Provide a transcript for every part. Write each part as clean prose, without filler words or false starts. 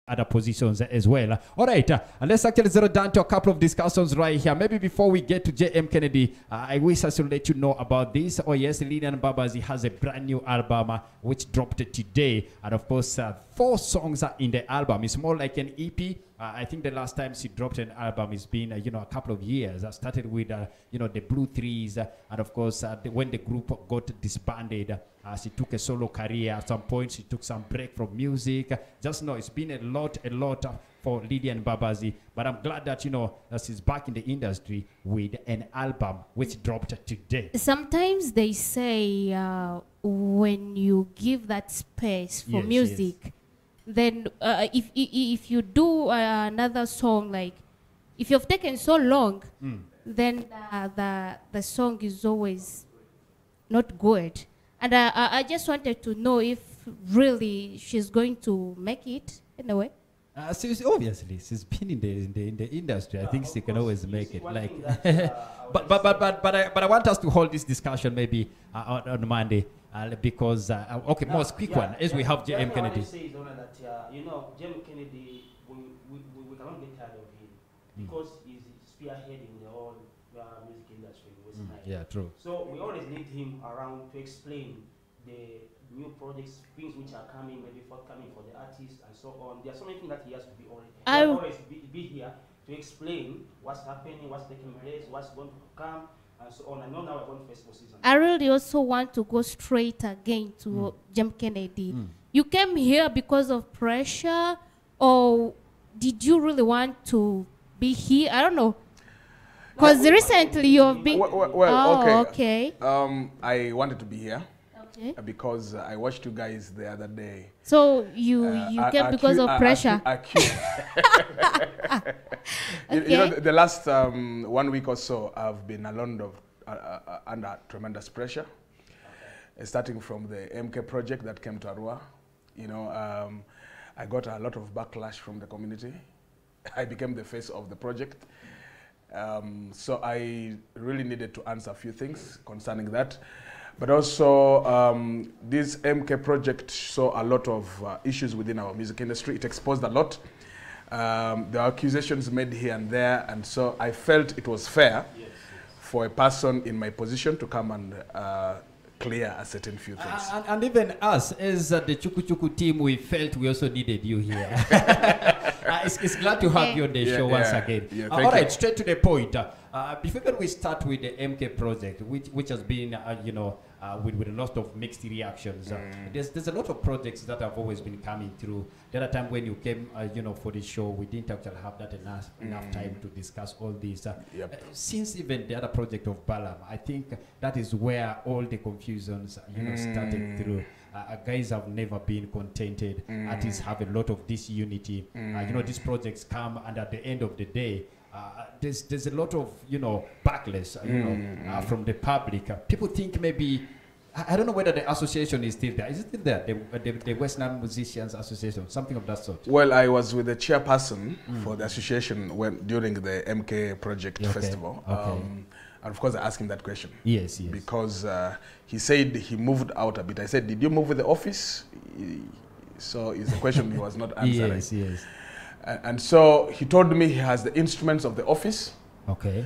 other positions as well. All right, let's actually zero down to a couple of discussions right here. Maybe before we get to J.M. Kennedy, I wish I should let you know about this. Oh yes, Lilian Babazi has a brand new album which dropped today. And of course, 4 songs are in the album. It's more like an EP. I think the last time she dropped an album has been, a couple of years. I started with, the Blue Threes. And of course, when the group got disbanded, she took a solo career. At some point, she took some break from music. Just know it's been a lot for Lilian Babazi. But I'm glad that, that she's back in the industry with an album which dropped today. Sometimes they say when you give that space for music, then if you do another song, like if you've taken so long, then the song is always not good. And I just wanted to know if really she's going to make it in a way. Obviously, she's been in the industry. I think she can always make it. Like, but I want us to hold this discussion maybe on Monday because most quick one as we have J.M. Kennedy. J.M. Kennedy, we cannot get tired of him because he's spearheading the whole music industry in West Nile. Yeah, true. So we always need him around to explain the new projects, things which are coming, maybe forthcoming for the artists and so on. There are so many things that he has to be always be here to explain what's happening, what's taking place, what's going to come, and so on. I know now we're going to festival season. I really also want to go straight again to J.M. Kennedy. You came here because of pressure, or did you really want to be here? I don't know. Because recently you've been... okay. I wanted to be here. Because I watched you guys the other day. So you came because of pressure? The last 1 week or so, I've been under tremendous pressure. Starting from the MK project that came to Arua. I got a lot of backlash from the community. I became the face of the project. So I really needed to answer a few things concerning that. But also, this MK project saw a lot of issues within our music industry. It exposed a lot. There are accusations made here and there, and so I felt it was fair for a person in my position to come and clear a certain few things. And even us, as the Chuku Chuku team, we felt we also needed you here. It's glad to have you on the show once again. All right, straight to the point. Before we start with the MK project, which has been, with a lot of mixed reactions. There's a lot of projects that have always been coming through. The other time when you came, for the show, we didn't actually have that enough time to discuss all these. Since even the other project of Balam, I think that is where all the confusions, started through. Guys have never been contented. Artists have a lot of disunity. These projects come, and at the end of the day, there's a lot of backlash from the public. People think maybe, I don't know whether the association is still there. Is it still there? The Western Musicians Association, something of that sort. Well, I was with the chairperson for the association during the MK project festival. And of course, I asked him that question. Yes. Because he said he moved out a bit. I said, did you move with the office? So it's a question he was not answering. Yes. And so he told me he has the instruments of the office. Okay.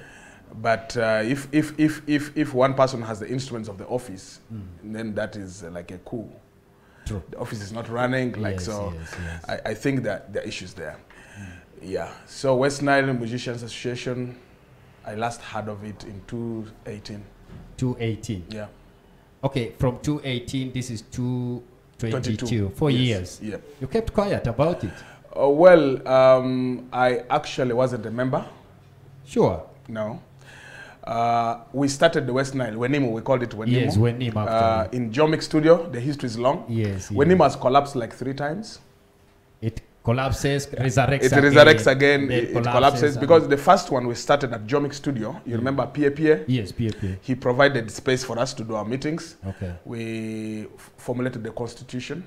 But if one person has the instruments of the office, then that is like a coup. True. The office is not running, Yes. I think that there are issues there. Yeah. So West Nile Musicians Association, I last heard of it in 2018. 2018. Yeah. Okay, from 2018, this is 2022. 4 years. Yeah. You kept quiet about it. I actually wasn't a member. Sure. No. We started the West Nile, Wenimo, we called it Wenimo. Yes, Wenimo actually. In Jomic Studio, the history is long. Yes. Wenimo has collapsed like 3 times. It collapses, resurrects again. It resurrects again, it collapses. Because the first one we started at Jomic Studio, you remember PAPA? Yes, PAPA. He provided space for us to do our meetings. Okay. We formulated the constitution.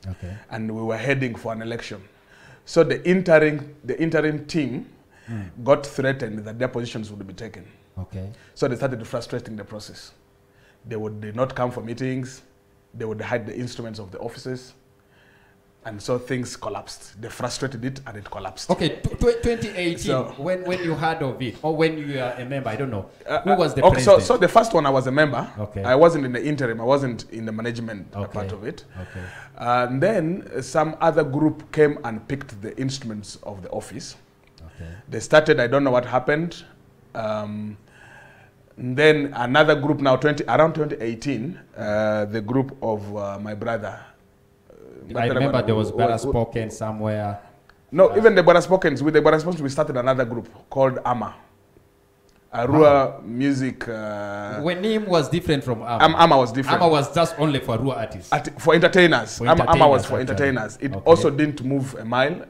Okay. And we were heading for an election. So the interim team got threatened that their positions would be taken. Okay. So they started frustrating the process. They would not come for meetings. They would hide the instruments of the offices. And so things collapsed. They frustrated it and it collapsed. Okay, 2018, so, when you heard of it, or when you were a member, I don't know. Who was the president? So the first one, I was a member. Okay. I wasn't in the interim. I wasn't in the management part of it. Okay. And then some other group came and picked the instruments of the office. Okay. They started, I don't know what happened. Then another group now, around 2018, the group of my brother. I remember there was better spoken somewhere. No, even the better spoken. With the better spoken, we started another group called AMA. Arua Music. When name was different from AMA. AMA was different. AMA was just only for Arua artists. For entertainers. AMA was for entertainers. It also didn't move a mile.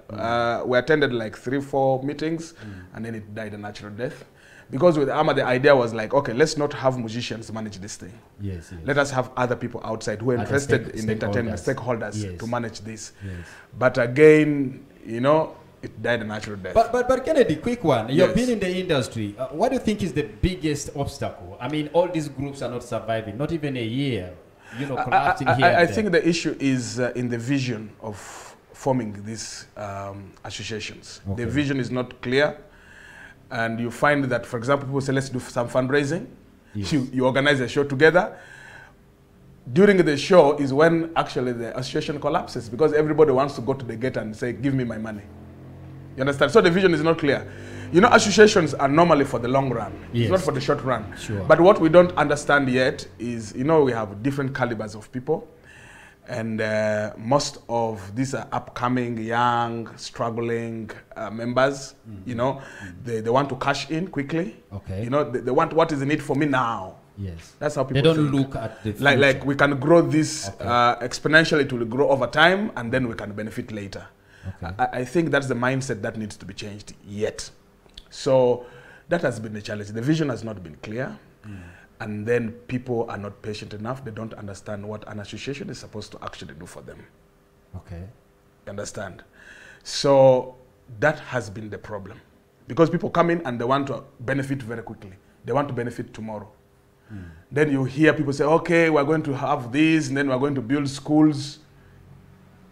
We attended like 3-4 meetings, and then it died a natural death. Because with AMA, the idea was like, okay, let's not have musicians manage this thing. Yes, yes. Let us have other people outside who are interested in entertainment, stakeholders, to manage this. Yes. But again, you know, it died a natural death. But Kennedy, quick one. You've been in the industry. What do you think is the biggest obstacle? I mean, all these groups are not surviving, not even a year, you know, collapsing here. I think the issue is in the vision of forming these associations. Okay. The vision is not clear. And you find that, for example, people say, let's do some fundraising. Yes. You organize a show together. During the show is when actually the association collapses, because everybody wants to go to the gate and say, give me my money. You understand? So the vision is not clear. You know, associations are normally for the long run. Yes. It's not for the short run. Sure. But what we don't understand yet is, you know, we have different calibers of people. And most of these are upcoming, young, struggling members. You know, they want to cash in quickly. Okay. You know, they want what is in it for me now. Yes. That's how people They don't think. look at the future. Like we can grow this exponentially. It will grow over time, and then we can benefit later. Okay. I think that's the mindset that needs to be changed yet. So that has been the challenge. The vision has not been clear. And then people are not patient enough. They don't understand what an association is supposed to actually do for them. Okay. You understand? So that has been the problem. Because people come in and they want to benefit very quickly. They want to benefit tomorrow. Then you hear people say, okay, we're going to have this, and then we're going to build schools.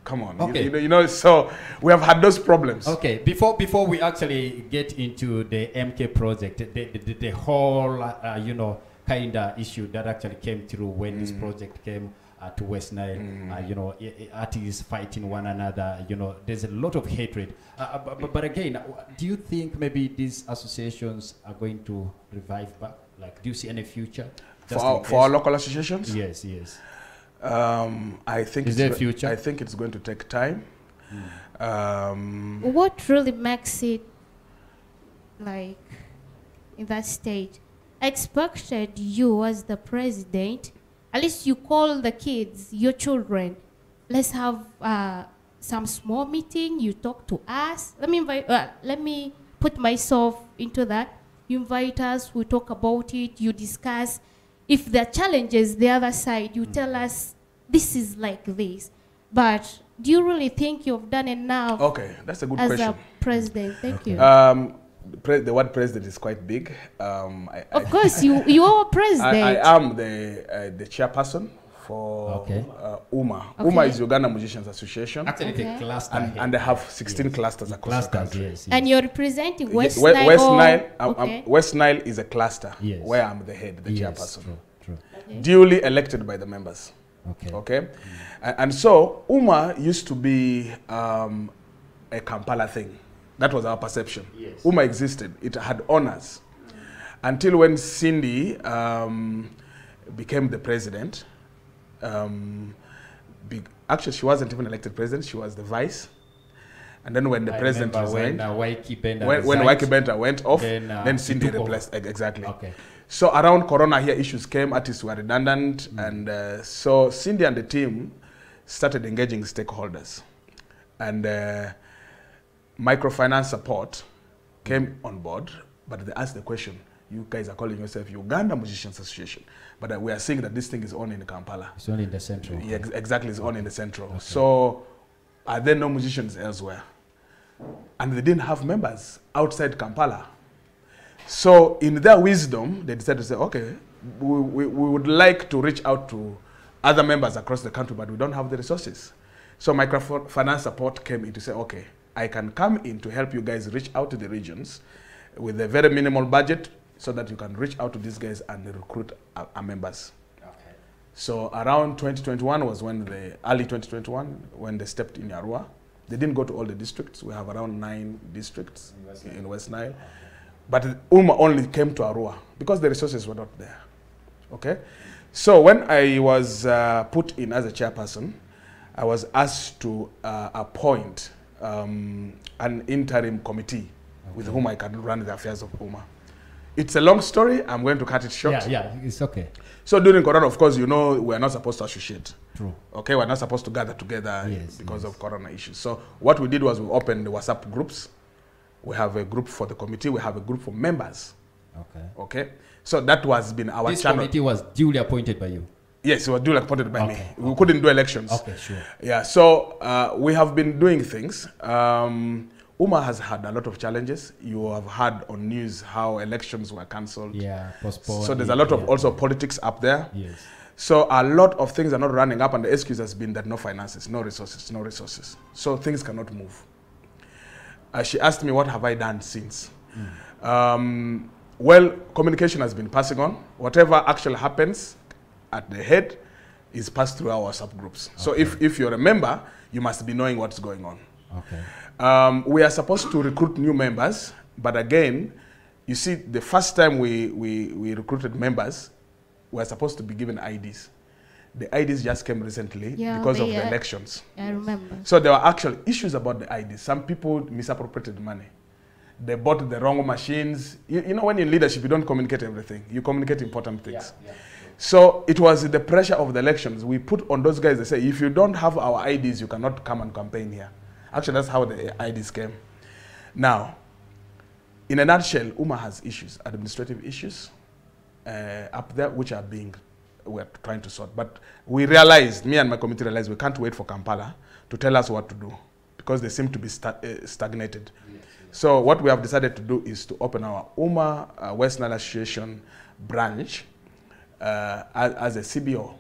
Come on. Okay. You know, so we have had those problems. Okay, before we actually get into the MK project, the whole, you know, kind of issue that actually came through when this project came to West Nile, you know, artists fighting one another, you know, there's a lot of hatred. But again, do you think maybe these associations are going to revive back? Like, do you see any future? For our local associations? Yes, yes. I think there a future? I think it's going to take time. What really makes it like in that stage? I expected you as the president, at least you call the kids, your children, let's have some small meeting, you talk to us. Let me put myself into that. You invite us, we talk about it, you discuss. If there are challenges the other side, you tell us this is like this. But do you really think you've done enough? Okay, that's a good question. As a president, thank you. The word president is quite big. Of course, you are a president. I am the chairperson for UMA. Okay. UMA is Uganda Musicians Association. Actually, the cluster. And they have 16 clusters across the country. Yes, yes. And you're representing West Nile? West Nile is a cluster where I'm the head, the chairperson. True. Okay. Duly elected by the members. Okay. And so UMA used to be a Kampala thing. That was our perception. Yes. UMA existed. It had honors. Until when Cindy became the president. Actually, she wasn't even elected president. She was the vice. And then when the president resigned, when Waiki Benta went off, then Cindy replaced. Exactly. Okay. So around Corona here, issues came. Artists were redundant. And so Cindy and the team started engaging stakeholders. And microfinance support came on board, but they asked the question, you guys are calling yourself Uganda Musicians Association, but we are seeing that this thing is only in Kampala. It's only in the central. Yeah, exactly, it's only in the central. Okay. So are there no musicians elsewhere? And they didn't have members outside Kampala. So in their wisdom, they decided to say, okay, we would like to reach out to other members across the country, but we don't have the resources. So microfinance support came in to say, okay, I can come in to help you guys reach out to the regions with a very minimal budget so that you can reach out to these guys and recruit our members. Okay. So around 2021 was when early 2021, when they stepped in Arua. They didn't go to all the districts. We have around 9 districts in West Nile. Okay. But UMA only came to Arua because the resources were not there. Okay? So when I was put in as a chairperson, I was asked to appoint an interim committee with whom I can run the affairs of UMA. It's a long story. I'm going to cut it short. Yeah, it's okay. So during Corona, of course, you know, we're not supposed to associate. True. Okay, we're not supposed to gather together because of Corona issues. So what we did was we opened the WhatsApp groups. We have a group for the committee. We have a group for members. Okay. Okay. So that was been our this channel. This committee was duly appointed by you? Yes, it was duly appointed by me. We couldn't do elections. Okay, sure. Yeah, so we have been doing things. UMA has had a lot of challenges. You have heard on news how elections were cancelled. Yeah, postponed. So there's a lot of also politics up there. Yes. So a lot of things are not running up, and the excuse has been that no finances, no resources, no resources. So things cannot move. She asked me, what have I done since? Well, communication has been passing on. Whatever actually happens at the head is passed through our subgroups. Okay. So if you're a member, you must be knowing what's going on. Okay. We are supposed to recruit new members, but again, you see, the first time we recruited members, we were supposed to be given IDs. The IDs just came recently because of the elections. I remember. So there were actual issues about the IDs. Some people misappropriated money. They bought the wrong machines. You know, when in leadership, you don't communicate everything. You communicate important things. Yeah. So it was the pressure of the elections. We put on those guys, they say, if you don't have our IDs, you cannot come and campaign here. Actually, that's how the IDs came. Now, in a nutshell, UMA has issues, administrative issues up there, which we're trying to sort. But we realized, me and my committee realized, we can't wait for Kampala to tell us what to do because they seem to be stagnated. Yes. So what we have decided to do is to open our UMA West Nile Association branch as a CBO.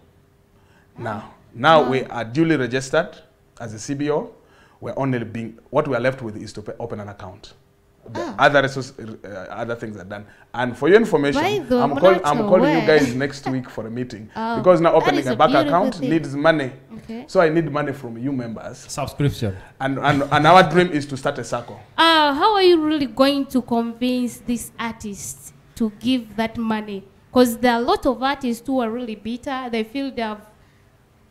Now we are duly registered as a CBO. What we are left with is to open an account. Other things are done. And for your information, I'm calling you guys next week for a meeting because now opening a bank account needs money. Okay. So I need money from you members. Subscription. And our dream is to start a circle. How are you really going to convince these artists to give that money? Because there are a lot of artists who are really bitter. They feel they have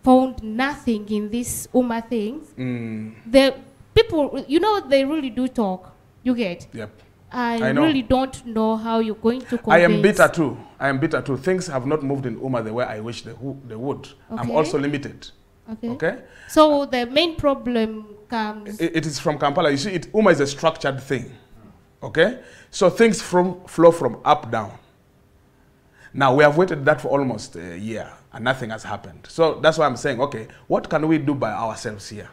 found nothing in this UMA things. The people, you know, they really do talk. You get? Yep. I really don't know how you're going to convince. I am bitter too. Things have not moved in UMA the way I wish they would. Okay. I'm also limited. Okay. So the main problem comes... It is from Kampala. You see, UMA is a structured thing. Okay? So things flow from up down. Now, we have waited that for almost a year, and nothing has happened. So that's why I'm saying, okay, what can we do by ourselves here?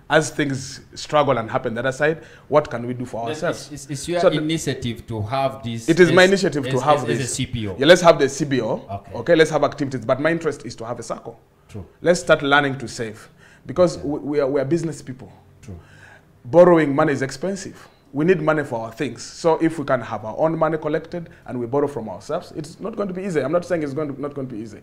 As things struggle and happen the other side, what can we do for ourselves? It's your initiative to have this. It is my initiative to have this. As a CPO. Yeah, let's have the CBO. Okay, let's have activities. But my interest is to have a circle. True. Let's start learning to save. Because we are business people. True. Borrowing money is expensive. We need money for our things. So if we can have our own money collected and we borrow from ourselves, it's not going to be easy. I'm not saying it's not going to be easy.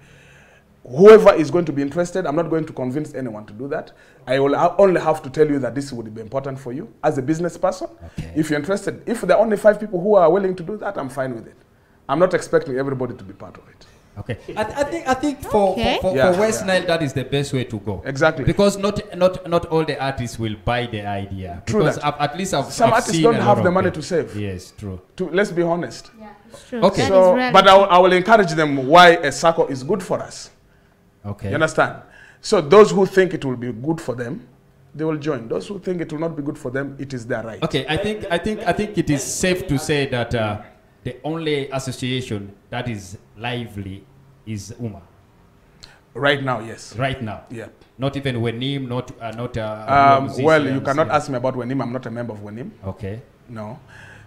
Whoever is going to be interested, I'm not going to convince anyone to do that. I will only have to tell you that this would be important for you as a business person. Okay. If you're interested, if there are only 5 people who are willing to do that, I'm fine with it. I'm not expecting everybody to be part of it. Okay. I think for West Nile, that is the best way to go. Exactly. Because not all the artists will buy the idea. True. Because at least some artists don't have the money to save. Yes, true. Let's be honest. Yeah, it's true. Okay. So, but I will encourage them why a circle is good for us. Okay. You understand? So those who think it will be good for them, they will join. Those who think it will not be good for them, it is their right. Okay, I think it is safe to say that the only association that is lively is UMA. Right now, yes. Right now. Yeah. Not even WENIM, not well, you cannot ask me about WENIM. I'm not a member of WENIM. Okay. No.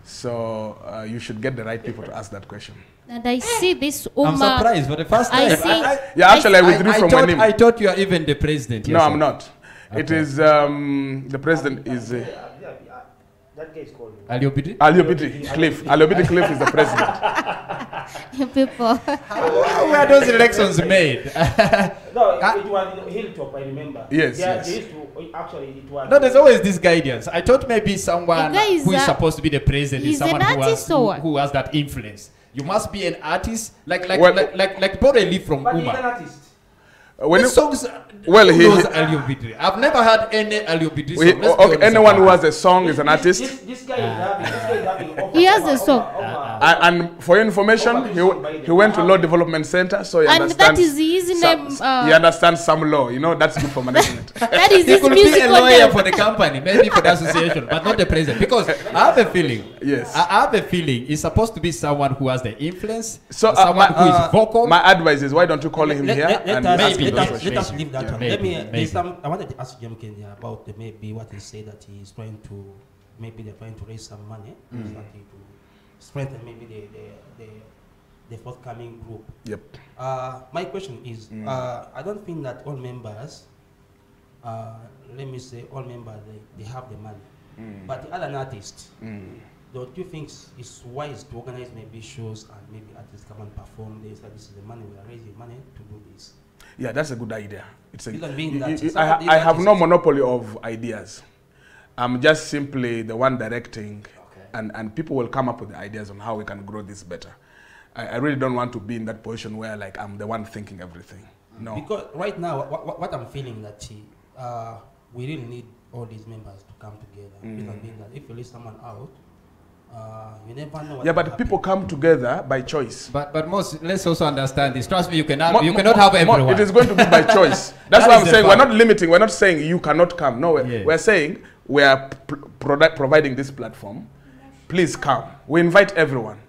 So you should get the right people to ask that question. And I see this UMA. I'm surprised for the first time. I withdrew from WENIM. I thought you are even the president. No, I'm not. Okay. It is the president is. That guy is called Aliobiti Cliff. Aliobiti Cliff is the president. People. How were those elections made? No, it was in Hilltop, I remember. Yes, They used to, actually, it was... No, there's always this guidance. I thought maybe someone is who is supposed to be the president is someone who has that influence. You must be an artist, like Borelli from But he's an Uma. artist. When These songs, well, who he- knows Aliobiti? I've never heard any Aliobiti song. Let's be okay, honest anyone who about has a song is an artist. This guy is having... He has a song. And for your information, he went to Law Development Center, so he And understands. that is his name. He understands some law. You know, that's good for management. That is He his could be a musical lawyer name. for the company, maybe for the association, but not the president. Because I have a feeling. Yes. I have a feeling he's supposed to be someone who has the influence, So someone who is vocal. My advice is, why don't you call him here and ask him those Let us questions? leave that one. Maybe. I wanted to ask Jim Kenya about maybe what he said that he is trying to, maybe they're trying to raise some money to strengthen maybe the forthcoming group. Yep. My question is, I don't think that all members, let me say all members, they have the money. But the other artists, don't you think it's wise to organize maybe shows and maybe artists come and perform this? That this is the money, we are raising money to do this. Yeah, that's a good idea. It's a, Reason being that I have no monopoly of ideas. I'm just simply the one directing, and people will come up with the ideas on how we can grow this better. I really don't want to be in that position where like I'm the one thinking everything. No. Because right now, what I'm feeling that we really need all these members to come together. Reason being that if you leave someone out, you never know what Yeah, but will people happen. come together by choice. But most, let's also understand this. Trust me, you cannot have everyone. It is going to be by choice. That's That why is I'm the saying fact. we're not limiting. We're not saying you cannot come. No, we're saying we are providing this platform. Please come. We invite everyone.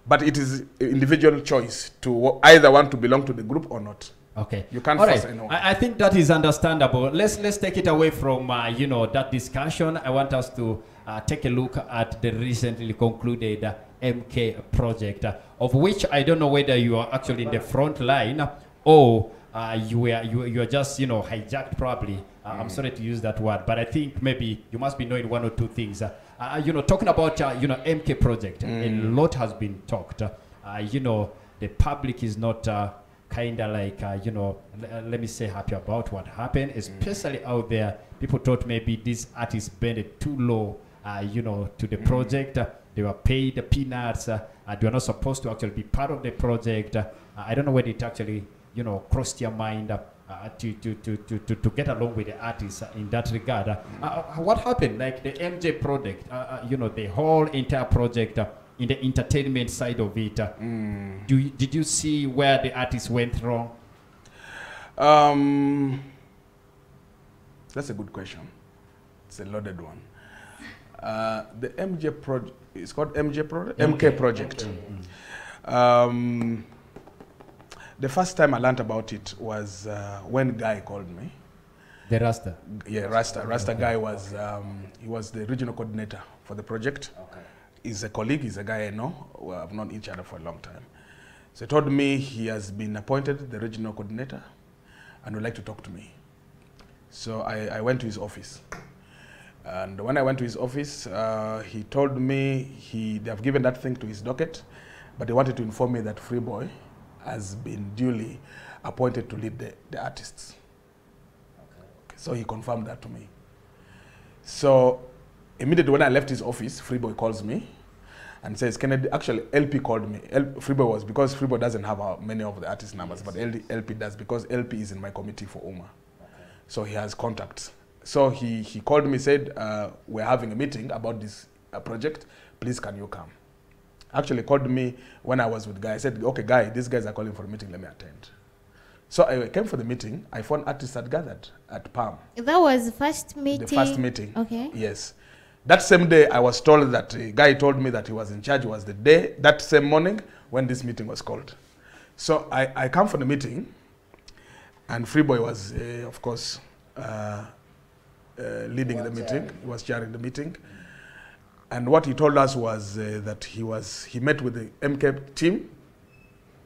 But it is individual choice to either want to belong to the group or not. Okay. You can't All force right. anyone. I think that is understandable. Let's take it away from that discussion. I want us to take a look at the recently concluded MK project, of which I don't know whether you are actually in the front line or you are just hijacked probably. I'm sorry to use that word, but I think maybe you must be knowing one or two things. Talking about MK project, a lot has been talked. The public is not kind of like let me say happy about what happened, especially out there. People thought maybe these artists bent too low to the project. They were paid the peanuts. They were not supposed to actually be part of the project. I don't know whether it actually crossed your mind to get along with the artists in that regard. What happened, like the MJ project, the whole entire project in the entertainment side of it, did you see where the artists went wrong? That's a good question. It's a loaded one. The MJ project, it's called MJ project? MK project. The first time I learned about it was when Guy called me. The Rasta? Yeah, Rasta. Rasta Guy was, he was the regional coordinator for the project. Okay. He's a colleague, he's a guy I know. Well, I've known each other for a long time. So he told me he has been appointed the regional coordinator and would like to talk to me. So I went to his office. And when I went to his office, he told me they have given that thing to his docket, but they wanted to inform me that Freeboy has been duly appointed to lead the artists. Okay. So he confirmed that to me. So immediately when I left his office, Freeboy calls me and says, Kennedy, actually LP called me. Freeboy was, because Freeboy doesn't have many of the artist numbers, but LP does, because LP is in my committee for UMA. Okay. So he has contacts. So he called me, said, we're having a meeting about this project. Please, can you come? Actually called me when I was with Guy. I said, okay, Guy, these guys are calling for a meeting. Let me attend. So I came for the meeting. I found artists had gathered at PAM. That was the first meeting? The first meeting. Okay. Yes. That same day, I was told that Guy told me that he was in charge was the day, that same morning, when this meeting was called. So I come for the meeting, and Freeboy was, of course, leading the meeting. He was chairing the meeting. And what he told us was that he met with the MK team,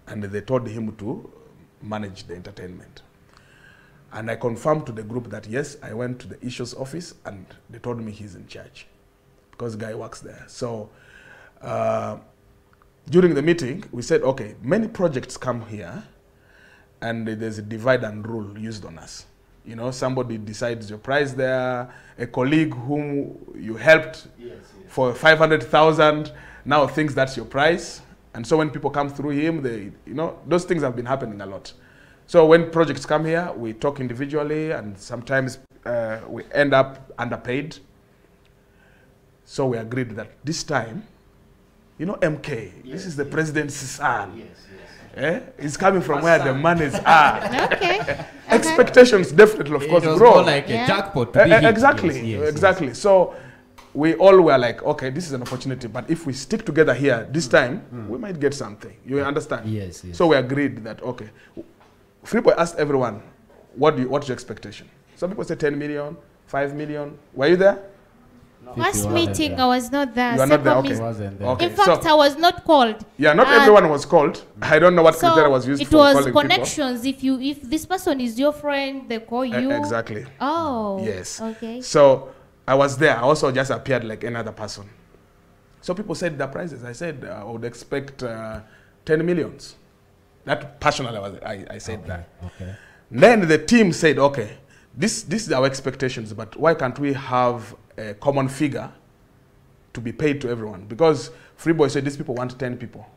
and they told him to manage the entertainment. And I confirmed to the group that, yes, I went to the issues office and they told me he's in charge because the guy works there. So during the meeting, we said, okay, many projects come here and there's a divide and rule used on us. You know, somebody decides your price there, a colleague whom you helped for 500,000 now thinks that's your price. And so when people come through him, they, you know, those things have been happening a lot. So when projects come here, we talk individually and sometimes we end up underpaid. So we agreed that this time, you know, MK, this is the president's son. He's coming from where the monies are. Okay. Expectations definitely, of course, grow. More like a jackpot to be hit. Exactly. So we all were like, okay, this is an opportunity, but if we stick together here this time, we might get something. You understand? Yes. So we agreed that, okay, Freeboy asked everyone, what's your expectation? Some people say 10 million, 5 million. Were you there? No. Last meeting, I was not there. You were not there, okay. In fact, I was not called. Yeah, not everyone was called. I don't know what criteria was used for calling people. It was connections. If this person is your friend, they call you. Exactly. Oh. Yes. Okay. So I was there. I also just appeared like any other person. So people said the prices. I said I would expect 10 millions. That personally, I said that. Okay. Then the team said, okay, this is our expectations, but why can't we have a common figure to be paid to everyone? Because Freeboy said these people want 10 people.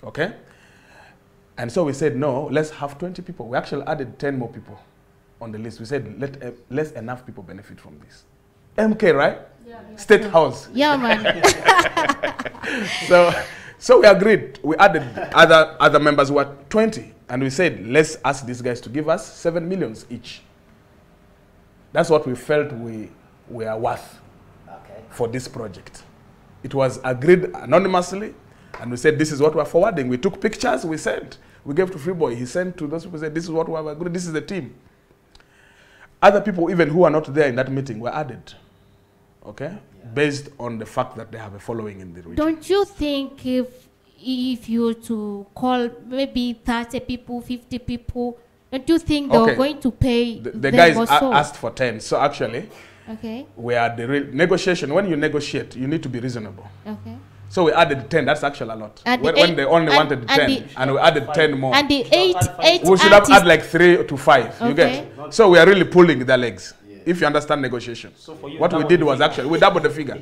Okay? And so we said, no, let's have 20 people. We actually added 10 more people on the list. We said, let enough people benefit from this. MK, right? Yeah. State House. Yeah, man. So we agreed. We added other members who were 20. And we said, let's ask these guys to give us 7 millions each. That's what we felt we are worth for this project. It was agreed anonymously. And we said, this is what we're forwarding. We took pictures, we sent. We gave to Freeboy. He sent to those people, said, this is what we have agreed. This is the team. Other people, even who are not there in that meeting, were added. Okay? Yeah. Based on the fact that they have a following in the region. Don't you think if you were to call maybe 30 people, 50 people, don't you think they were going to pay the guys asked for 10. So actually, we are the real negotiation. When you negotiate, you need to be reasonable. Okay. So we added 10. That's actually a lot. When they only wanted 10, and we added 10 more. And the eight we should have had like 3 to 5. You get? So we are really pulling their legs. If you understand negotiation. So what we did was actually, we doubled the figure.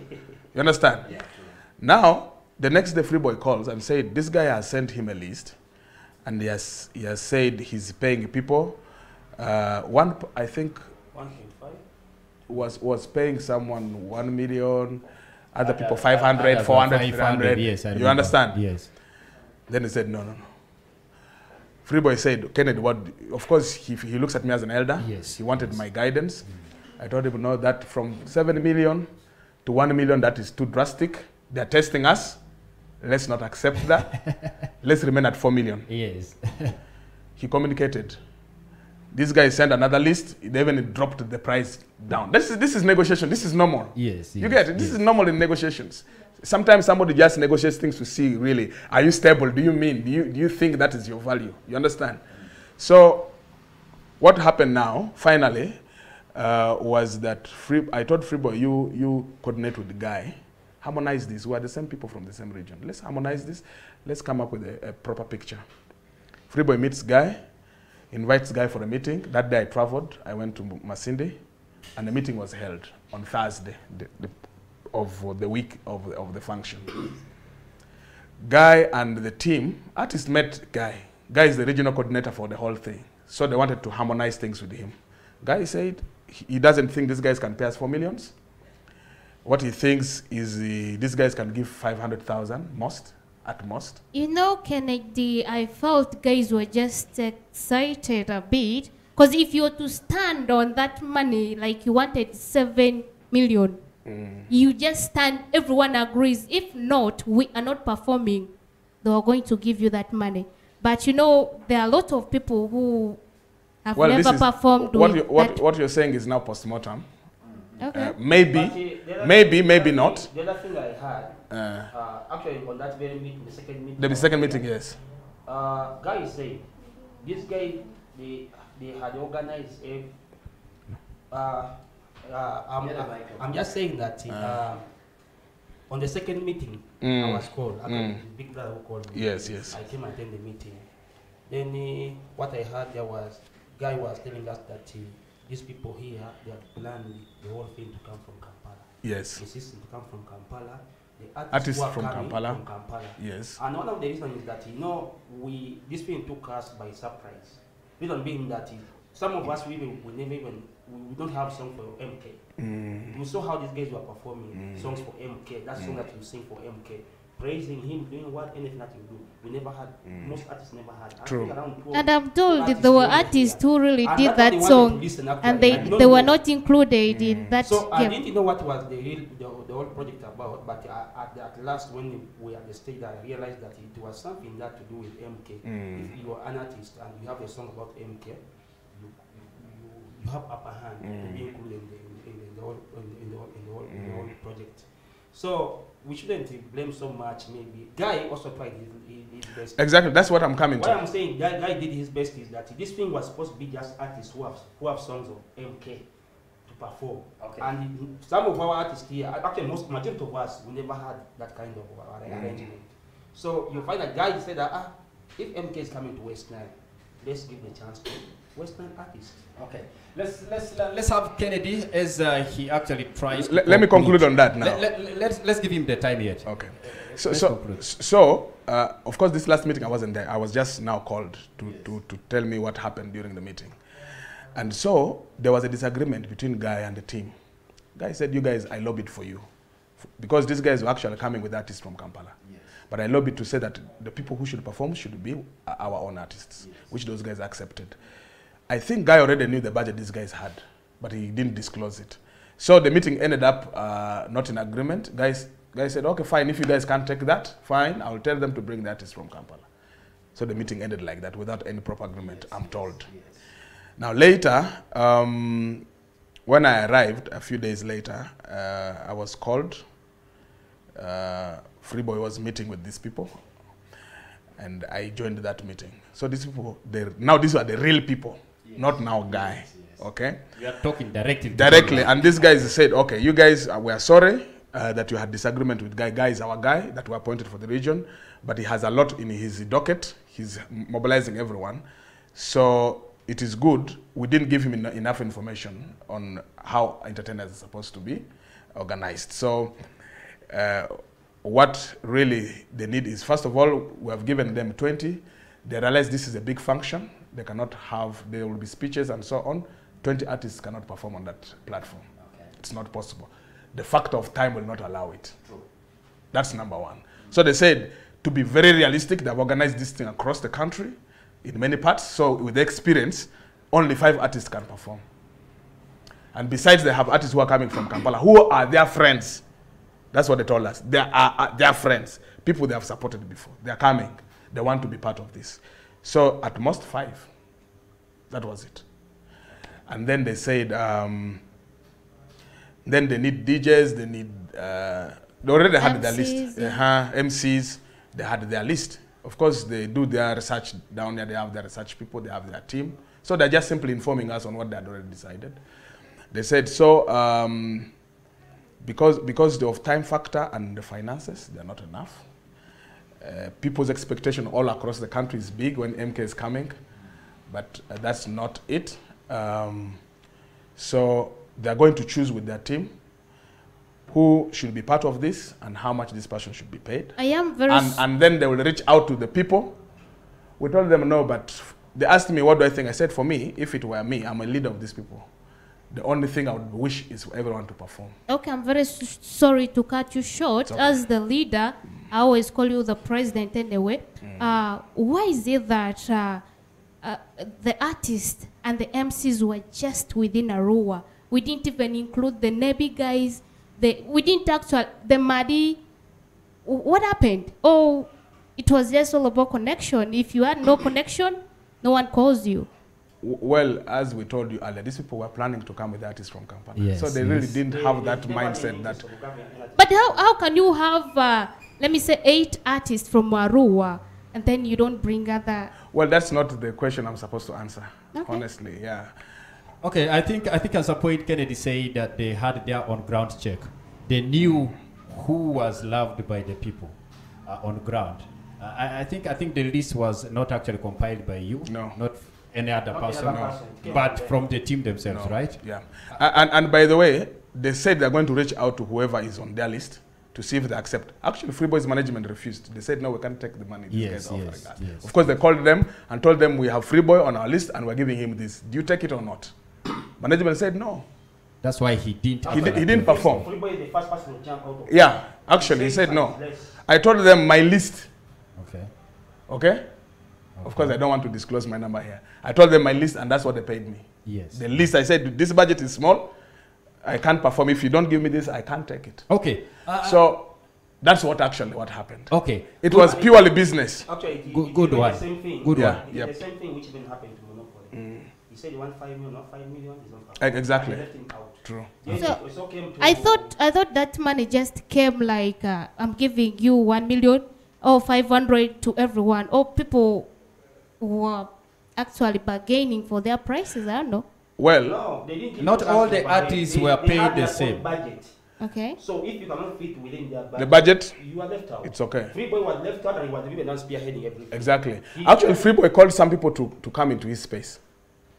You understand? Yeah. Now, the next day Freeboy calls and said, this guy has sent him a list. And he has said he's paying people. I think, 1.5 was paying someone 1 million. Other people 500, 400, 300. Yes, you understand? Yes. Then he said, no. Freeboy said, Kennedy, what? Of course, he looks at me as an elder. Yes. He wanted my guidance. I told him, no, that from 7 million to 1 million, that is too drastic. They're testing us. Let's not accept that. Let's remain at 4 million. Yes. He communicated. This guy sent another list. They even dropped the price down. This is negotiation. This is normal. Yes. You get it? This is normal in negotiations. Sometimes somebody just negotiates things to see, really, are you stable? Do you think that is your value? You understand? So what happened now, finally, was that I told Freeboy, you coordinate with the guy, harmonize this. We are the same people from the same region. Let's harmonize this. Let's come up with a proper picture. Freeboy meets guy, invites guy for a meeting. That day I traveled. I went to Masindi, and the meeting was held on Thursday of the week of the function. Guy and the team, artist met Guy. Guy is the regional coordinator for the whole thing. So they wanted to harmonize things with him. Guy said he doesn't think these guys can pay us 4 millions. What he thinks is these guys can give 500,000 at most. You know, Kennedy, I felt guys were just excited a bit. Because if you were to stand on that money, like you wanted 7 million, you just stand, everyone agrees. If not, we are not performing, they are going to give you that money. But you know, there are a lot of people who have never performed what you're saying is now post-mortem. Okay. Maybe not. The other thing I had, actually on that very meeting, the second meeting. The second meeting, yes. Guy is saying, this guy, they had organized a. I'm just saying that on the second meeting, I was called. Actually, Big Brother who called me. Yes, yes. I came and attend the meeting. Then what I heard there was, guy was telling us that these people here, they have planned the whole thing to come from Kampala. Yes. Insisting to come from Kampala. The artists who are from coming Kampala. from Kampala. Yes. And one of the reasons is that, this thing took us by surprise. Reason being that some of us, we don't have song for MK. We saw how these guys were performing songs for MK. That song that you sing for MK. Praising him, doing anything that you do. We never had, most artists never had. True. And I'm told that there were artists who really did that song, and they were not included in that. So I didn't know what was the whole project about, but at last when we at the stage, I realized that it was something that to do with MK. If you are an artist and you have a song about MK, you have upper hand to be included in the whole project. So we shouldn't blame so much. Maybe Guy also tried his best. Exactly, that's what I'm coming to. What I'm saying, Guy did his best is that this thing was supposed to be just artists who have songs of MK to perform. Okay. And some of our artists here, actually majority of us, we never had that kind of arrangement. So you find that Guy said that if MK is coming to West Nile, let's give the chance to Western artists. Okay, let's have Kennedy as he actually tries. Let me conclude on that now. Let's give him the time yet. Okay. So of course, this last meeting I wasn't there. I was just now called to tell me what happened during the meeting, and so there was a disagreement between Guy and the team. Guy said, "You guys, I lobbied for you, because these guys were actually coming with artists from Kampala." Yes. But I lobbied to say that the people who should perform should be our own artists, yes, which those guys accepted. I think Guy already knew the budget these guys had, but he didn't disclose it. So the meeting ended up not in agreement. Guy said, okay, fine, if you guys can't take that, fine, I'll tell them to bring the artists from Kampala. So the meeting ended like that without any proper agreement, yes, I'm told. Yes. Now later, when I arrived, a few days later, I was called. Freeboy was meeting with these people, and I joined that meeting. So these people, these are the real people, yes, not now Guy, yes, yes. Okay? We are talking directly. And these guys said, okay, you guys, we are sorry that you had disagreement with Guy. Guy is our guy that we appointed for the region, but he has a lot in his docket. He's mobilizing everyone. So it is good. We didn't give him enough information on how entertainers are supposed to be organized. So what really they need is, first of all, we have given them 20. They realize this is a big function. They cannot have, there will be speeches and so on. 20 artists cannot perform on that platform. Okay. It's not possible. The factor of time will not allow it. True. That's number one. So they said, to be very realistic, they've organized this thing across the country in many parts. So with the experience, only 5 artists can perform. And besides, they have artists who are coming from Kampala, who are their friends. That's what they told us. They are their friends, people they have supported before. They are coming. They want to be part of this. So at most 5. That was it. And then they said, then they need DJs, they need, they already had their list. Yeah. MCs, they had their list. Of course, they do their research down there. They have their research people, they have their team. So they're just simply informing us on what they had already decided. They said, so, because of time factor and the finances, they're not enough. People's expectation all across the country is big when MK is coming, but that's not it. So they're going to choose with their team who should be part of this and how much this person should be paid. I am very and then they will reach out to the people. We told them no, but they asked me, what do I think? I said, for me, if it were me, I'm a leader of these people. The only thing I would wish is for everyone to perform. Okay, I'm very sorry to cut you short. Okay. As the leader, I always call you the president anyway. Why is it that the artists and the MCs were just within Arua? We didn't even include the Nebi guys. We didn't actually, the Madi. What happened? Oh, it was just all about connection. If you had no connection, no one calls you. Well, as we told you earlier, these people were planning to come with artists from Kampala. Yes, so they really didn't have that mindset. But how can you have, let me say, 8 artists from Arua, and then you don't bring other... Well, that's not the question I'm supposed to answer. honestly, yeah. Okay, I think at some point Kennedy said that they had their on ground check. They knew who was loved by the people on ground. I think the list was not actually compiled by you. No. Not any other person. No. But from the team themselves, No. right? Yeah. And by the way, they said they're going to reach out to whoever is on their list to see if they accept. Actually, Freeboy's management refused. They said, no, we can't take the money. These guys are offering that. Yes. Of course, they called them and told them, we have Freeboy on our list and we're giving him this. Do you take it or not? Management said no. That's why he didn't. He didn't perform. Freeboy is the first person to jump out of. Yeah, actually, he said no. I told them my list. Okay? Of course, I don't want to disclose my number here. I told them my list, and that's what they paid me. Yes. The list, I said, this budget is small. I can't perform. If you don't give me this, I can't take it. Okay. So that's what happened. Okay. It was purely business. Actually, good one. The same thing. Good yeah. It Yep. the same thing which even happened to Monopoly. He said he wants 5 million, not 5 million. He's not 5 Exactly. He left him out. True. So I thought that money just came like I'm giving you 1 million or 500 to everyone, or people were actually bargaining for their prices. I don't know. Well, no, they didn't. Not all the artists were paid the same. Budget. Okay. So if you cannot fit within their budget, the budget, you are left out. it's okay. Freeboy was left out, and he was even not spearheading everything. Exactly. Actually, Freeboy called some people to come into his space.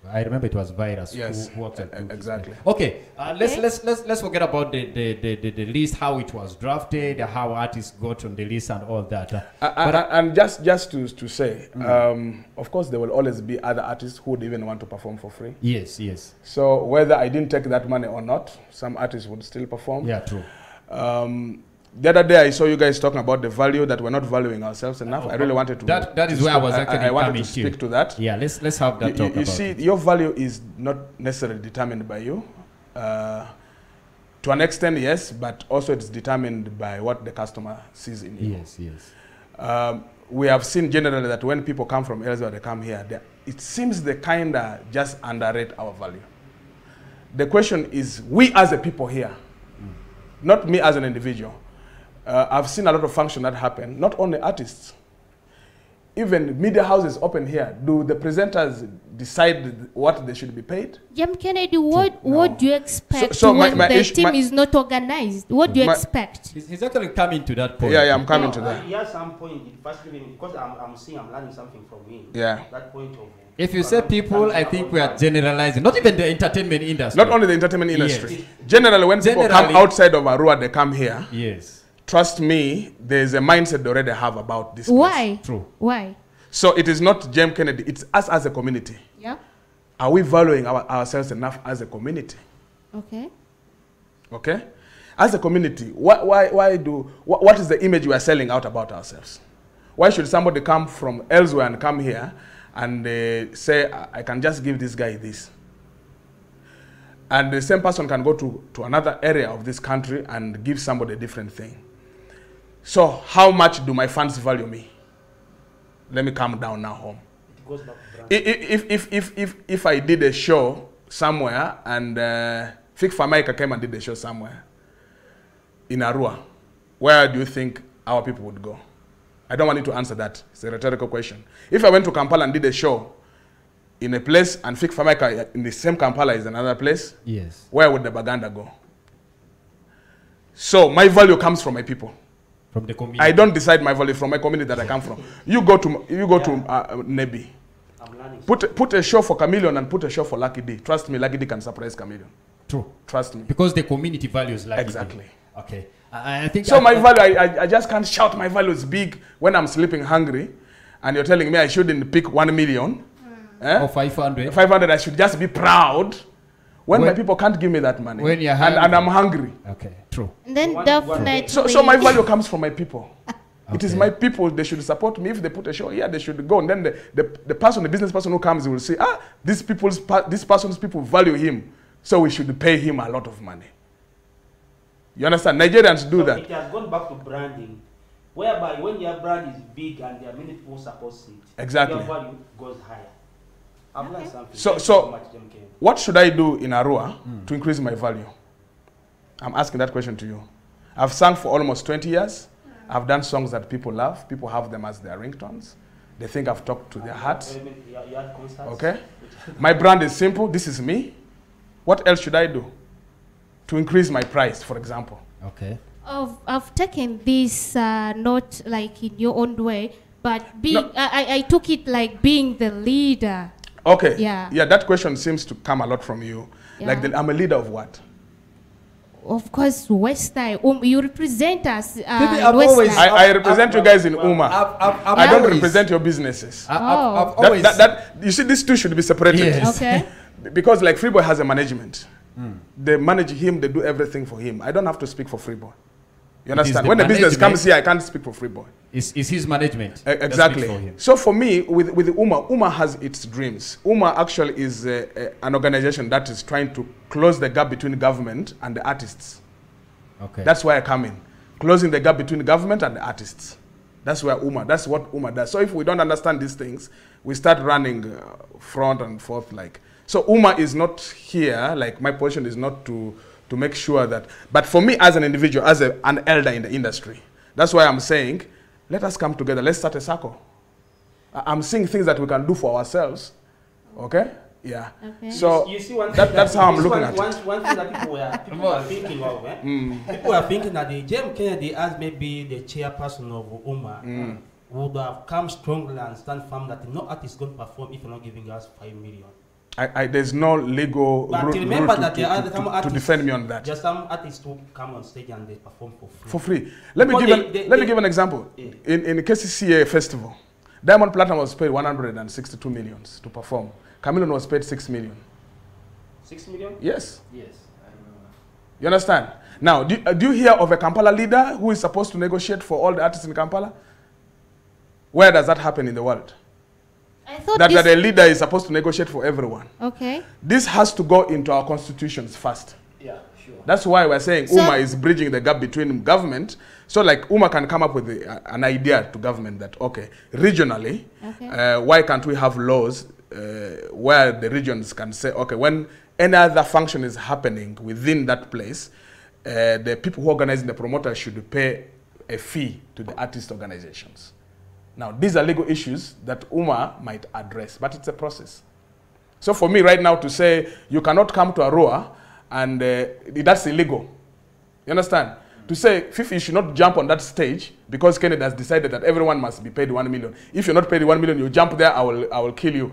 I remember it was Virus Yes, who worked at exactly. Okay, let's forget about the list, how it was drafted, how artists got on the list and all that. And just to say, of course, there will always be other artists who would even want to perform for free. Yes. So whether I didn't take that money or not, some artists would still perform. Yeah, true. The other day I saw you guys talking about the value that we're not valuing ourselves enough. I really wanted to. That is where I was actually I wanted coming to speak to that. Yeah, let's have that talk. You see, your value is not necessarily determined by you. To an extent, yes, but also it's determined by what the customer sees in you. Yes. We have seen generally that when people come from elsewhere, they come here, it seems they kind of just underrate our value. The question is, we as a people here, not me as an individual, I've seen a lot of function that happen, not only artists. Even media houses open here. Do the presenters decide what they should be paid? Jim Kennedy, what do you expect when the team is not organized? What do you expect? He's actually coming to that point. Yeah, I'm coming to that. He has some point, because I'm learning something from him. Yeah. That point of if you say people, I think we are generalizing. Not even the entertainment industry. Not only the entertainment industry. Generally, when people come outside of Arua, they come here. Yes. Trust me, there's a mindset they already have about this Why? place. True. Why? So it is not Jem Kennedy, it's us as a community. Yeah. Are we valuing ourselves enough as a community? Okay. Okay? As a community, what is the image we are selling out about ourselves? Why should somebody come from elsewhere and come here and say, I can just give this guy this? And the same person can go to another area of this country and give somebody a different thing. So how much do my fans value me? Let me calm down now home. It goes back to If I did a show somewhere and Fik Famaika came and did a show somewhere in Arua, where do you think our people would go? I don't want you to answer that. It's a rhetorical question. If I went to Kampala and did a show in a place and Fik Famaika in the same Kampala is another place, yes, where would the Baganda go? So my value comes from my people. From the community. I don't decide my value from my community that I come from. You go to Nebi. Put a show for Chameleon and put a show for Lucky D. Trust me, Lucky D can surprise Chameleon. True. Trust me. Because the community values Lucky D. Exactly. Okay. I think so. My value, I just can't shout my value is big when I'm sleeping hungry, and you're telling me I shouldn't pick 1 million. Or 500. 500, I should just be proud when my people can't give me that money. When you're hungry. And I'm hungry. Okay, true. And then definitely. So my value comes from my people. Okay. It is my people, they should support me. If they put a show here, they should go. And then the business person who comes will say, this person's people value him, so we should pay him a lot of money. You understand? Nigerians do that. It has gone back to branding, whereby when your brand is big and there are many people support it, exactly, your value goes higher. I've learned something. So what should I do in Arua to increase my value? I'm asking that question to you. I've sung for almost 20 years. I've done songs that people love. People have them as their ringtones. they think I've talked to their hearts. Okay? My brand is simple. This is me. What else should I do to increase my price, for example? Okay. I've taken this not like in your own way, but being, no. I took it like being the leader. Okay. Yeah. Yeah, that question seems to come a lot from you. Yeah. Like, I'm a leader of what? Of course, West Nile. You represent us. I represent you guys in UMA. I don't represent your businesses. You see, these two should be separated. Yes. Okay. Because like Freeboy has a management. They manage him, they do everything for him. I don't have to speak for Freeboy. You understand? When the business comes here, I can't speak for Freeboy. It's his management. Exactly. For so for me, with UMA has its dreams. UMA actually is an organization that is trying to close the gap between government and the artists. Okay. That's why I come in. Closing the gap between government and the artists. That's what UMA does. So if we don't understand these things, we start running front and forth like. So UMA is not here, like my position is not to make sure that, but for me as an individual, as an elder in the industry, that's why I'm saying, let us come together, let's start a circle. I'm seeing things that we can do for ourselves, okay? Yeah. Okay. So you see that's how I'm looking at it. One thing that people are thinking of, people are thinking that the James Kennedy, as maybe the chairperson of UMA, would have come strongly and stand firm that no artist is going to perform if you're not giving us 5 million. There's no legal rule to defend me on that. Just some artists who come on stage and they perform for free. For free. Let me give an example. Yeah. In the KCCA festival, Diamond Platinum was paid 162 million to perform. Chameleon was paid 6 million. 6 million? Yes. Yes, I remember. You understand? Now, do you hear of a Kampala leader who is supposed to negotiate for all the artists in Kampala? Where does that happen in the world? I thought that a leader is supposed to negotiate for everyone. Okay. This has to go into our constitutions first. Yeah, sure. That's why we're saying UMA is bridging the gap between government. So like UMA can come up with an idea to government that, okay, regionally, why can't we have laws where the regions can say, okay, when any other function is happening within that place, the people who organize the promoter should pay a fee to the artist organizations. Now, these are legal issues that UMA might address, but it's a process. So for me right now to say you cannot come to Arua and that's illegal. You understand? To say Fifi should not jump on that stage because Kennedy has decided that everyone must be paid 1 million. If you're not paid 1 million, you jump there, I will kill you.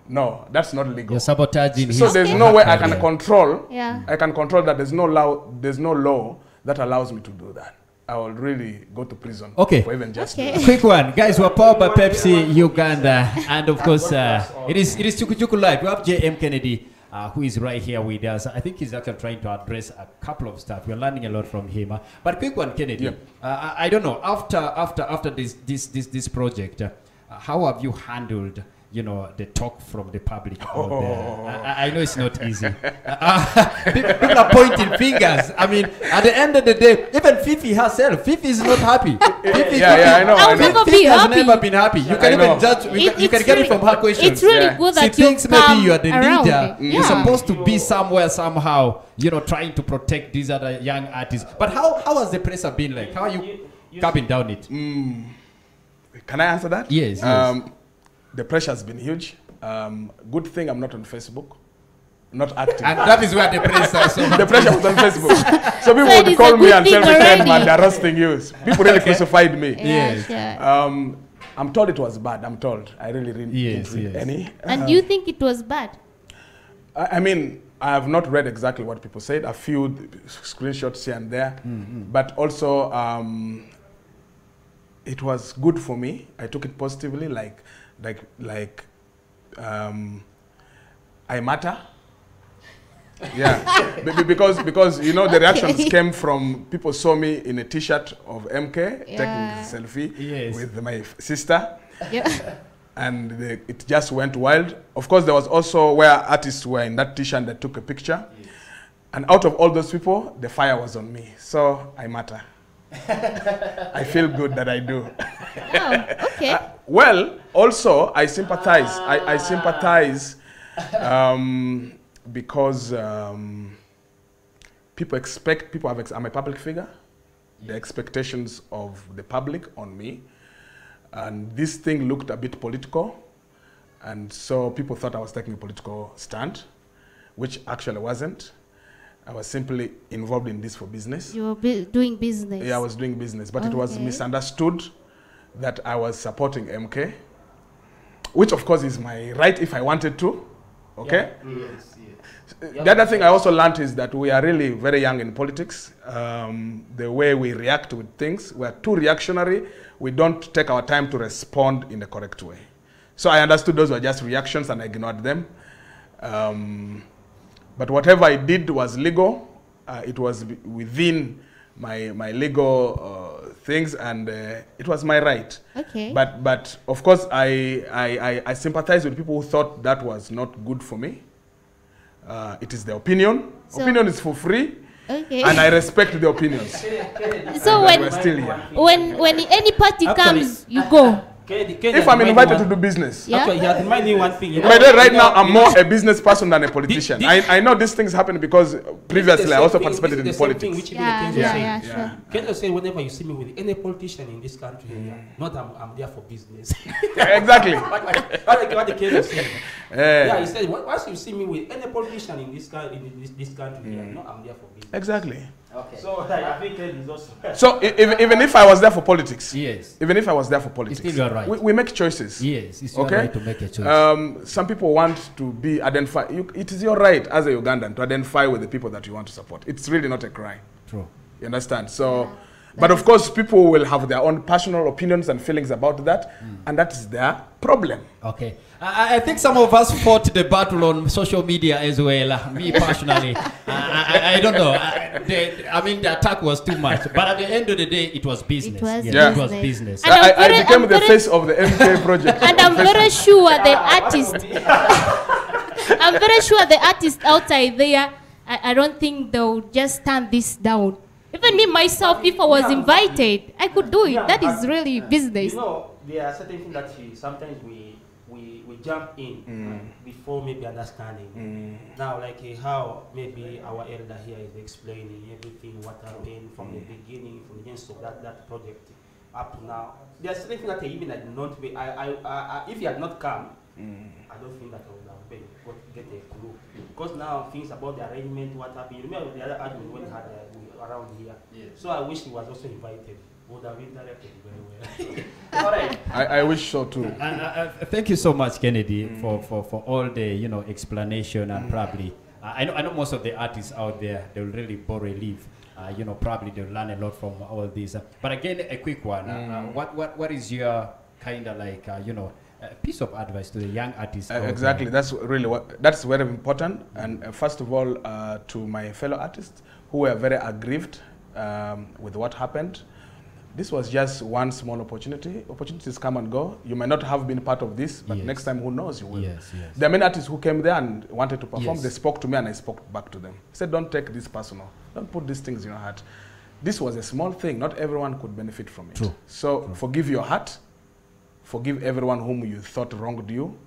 No, that's not legal. You're sabotaging. So there's no way I can control. Yeah. I can control that. There's no law that allows me to do that. I will really go to prison. Okay. For even just quick one, guys. We're powered by Pepsi Uganda, and of course, it is Chuku Chuku Live. We have J.M. Kennedy, who is right here with us. I think he's actually trying to address a couple of stuff. We're learning a lot from him. But quick one, Kennedy. Yeah. I don't know. After this project, how have you handled, you know, the talk from the public out there? I know it's not easy. People are pointing fingers. I mean, at the end of the day, even Fifi herself, Fifi is not happy. I know. I'll never Fifi has never been happy. You can even judge. You can get it from her questions. It's really good that she thinks maybe you are the leader. You're Yeah. supposed to be somewhere somehow, you know, trying to protect these other young artists. But how has the pressure been like? How are you capping down it? Can I answer that? Yes. The pressure has been huge. Good thing I'm not on Facebook, not active. And that is where the pressure is. The pressure was on Facebook. So people would call me and tell me, man, they're roasting you. People really crucified me. Yes. I'm told it was bad. I'm told. I really didn't read any. And you think it was bad? I mean, I have not read exactly what people said. A few screenshots here and there. But also, it was good for me. I took it positively, like I matter. Yeah, because you know the reactions came from people saw me in a T-shirt of MK taking a selfie with my sister, and it just went wild. Of course, there was also where artists were in that T-shirt that took a picture, and out of all those people, the fire was on me. So I matter. I feel good that I do. Oh, okay. Well, also I sympathize. I sympathize because I'm a public figure. The expectations of the public on me. And this thing looked a bit political. And so people thought I was taking a political stand, which actually wasn't. I was simply involved in this for business. You were doing business? Yeah, I was doing business. But it was misunderstood that I was supporting MK, which of course is my right if I wanted to. Okay? Yeah. Yes, yes. The other thing I also learned is that we are really very young in politics. The way we react with things, we are too reactionary. We don't take our time to respond in the correct way. So I understood those were just reactions and I ignored them. But whatever I did was legal. It was within my legal things, and it was my right. Okay. But of course, I sympathize with people who thought that was not good for me. It is the opinion. So opinion is for free. Okay. And I respect the opinions. So when any party comes, you go. If I'm invited to do business, actually, you have reminded me one thing. Right now, I'm more a business person than a politician. I know these things happen because previously I also participated in politics. Sure. Can you say whenever you see me with any politician in this country, not I'm there for business. Exactly. What the case is saying. Yeah, he said once you see me with any politician in this country, no, I'm there for business. Exactly. Okay. So I think it is also. So even if I was there for politics, yes. Even if I was there for politics, it's still your right. We make choices. Yes, it's your right to make a choice. Some people want to be identified. It is your right as a Ugandan to identify with the people that you want to support. It's really not a crime. True. You understand? So, but of course, people will have their own personal opinions and feelings about that, and that is their problem. Okay. I think some of us fought the battle on social media as well. Me personally, I don't know. I mean, the attack was too much. But at the end of the day, it was business. It was business. I became the face of the MK project. And I'm very sure the artist. I'm very sure the artist outside there. I don't think they'll just stand this down. Even me myself, if I was invited, I could do it. That is really business. You know, there are certain things that sometimes we jump in before maybe understanding. Now, like how maybe our elder here is explaining everything, what happened from the beginning, from the genesis of that project up to now. There are certain things that even I did not be. If he had not come, I don't think that I would have been able to get a clue. Because now things about the arrangement, what happened. You remember the other argument when we had around here. Yes. So I wish he was also invited. Would have interacted very well. All right. I wish so too. Thank you so much, Kennedy, for all the explanation and probably I know most of the artists out there, they will really borrow a leaf. Probably they'll learn a lot from all these. But again, a quick one. What is your kind of like piece of advice to the young artists? Exactly. That's really that's very important. And first of all, to my fellow artists who were very aggrieved with what happened. This was just one small opportunity. Opportunities come and go. You may not have been part of this, but next time, who knows, you will. Yes. There are many artists who came there and wanted to perform. Yes. They spoke to me and I spoke back to them. I said, don't take this personal. Don't put these things in your heart. This was a small thing. Not everyone could benefit from it. True. So forgive your heart. Forgive everyone whom you thought wronged you.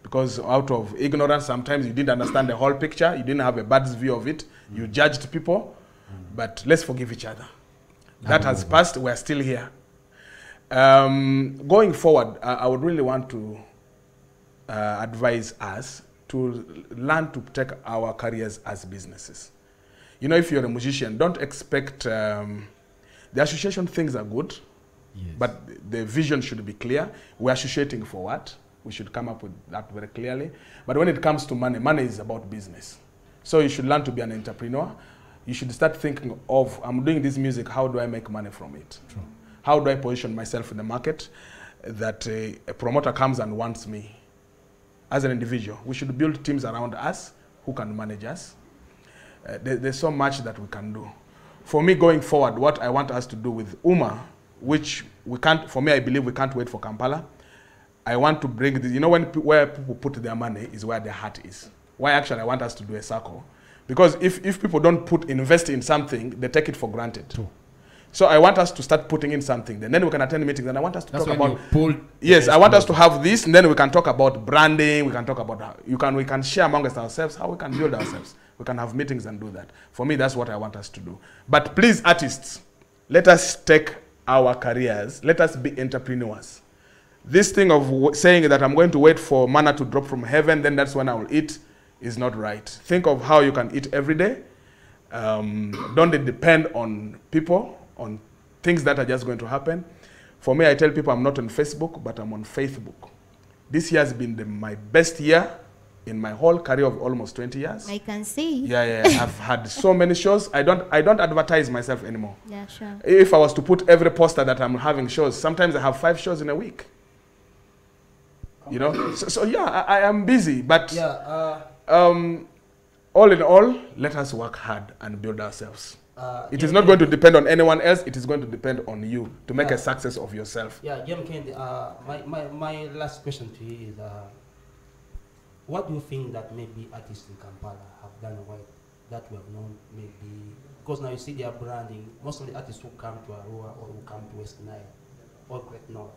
Because out of ignorance, sometimes you didn't understand the whole picture. You didn't have a bird's view of it. You judged people. But let's forgive each other. That has passed. We're still here. Going forward, I would really want to advise us to learn to take our careers as businesses. If you're a musician, don't expect the association things are good, but the vision should be clear. We're associating for what? We should come up with that very clearly. But when it comes to money, money is about business. So you should learn to be an entrepreneur. You should start thinking of, I'm doing this music, how do I make money from it? True. How do I position myself in the market that a promoter comes and wants me as an individual? We should build teams around us who can manage us. There's so much that we can do. For me, going forward, what I want us to do with UMA, which we can't, for me, I believe we can't wait for Kampala. I want to bring this, where people put their money is where their heart is. Why actually I want us to do a circle. Because if people don't invest in something, they take it for granted. True. So I want us to start putting in something. Then we can attend meetings, and I want us to talk about. Yes, I want us to have this, and then we can talk about branding. We can talk about how we can share amongst ourselves how we can build ourselves. We can have meetings and do that. For me, that's what I want us to do. But please, artists, let us take our careers. Let us be entrepreneurs. This thing of saying that I'm going to wait for manna to drop from heaven, then that's when I will eat, is not right. Think of how you can eat every day. Don't depend on people, on things that are just going to happen. For me, I tell people I'm not on Facebook, but I'm on Facebook. This year has been my best year in my whole career of almost 20 years. I can see. Yeah. I've had so many shows. I don't advertise myself anymore. Yeah, sure. If I was to put every poster that I'm having shows, sometimes I have 5 shows in a week. You know, so yeah, I am busy, but yeah, all in all, let us work hard and build ourselves. It is not going to depend on anyone else. It is going to depend on you to make a success of yourself. Yeah, Kendi, my last question to you is, what do you think that maybe artists in Kampala have done well that we have known maybe? Because now you see their branding. Most of the artists who come to Arua or who come to West Nile or Great North,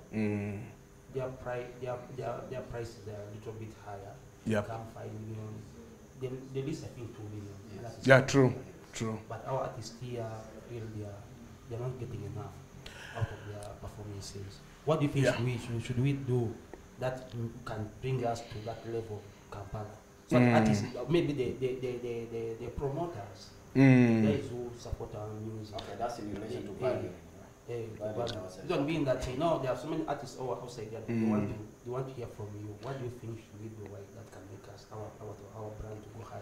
their prices are a little bit higher. Yep. Come 5 million. The least I think 2 million. Yeah, true. But our artists here, really, they're not getting enough out of their performances. What do you think should we do that can bring us to that level, Kampala? So artists, maybe the promoters, guys who support our music. Okay, that's in relation to value. Don't mean that there are so many artists outside there. They want to hear from you. What do you think should we do that can make us our brand to go higher?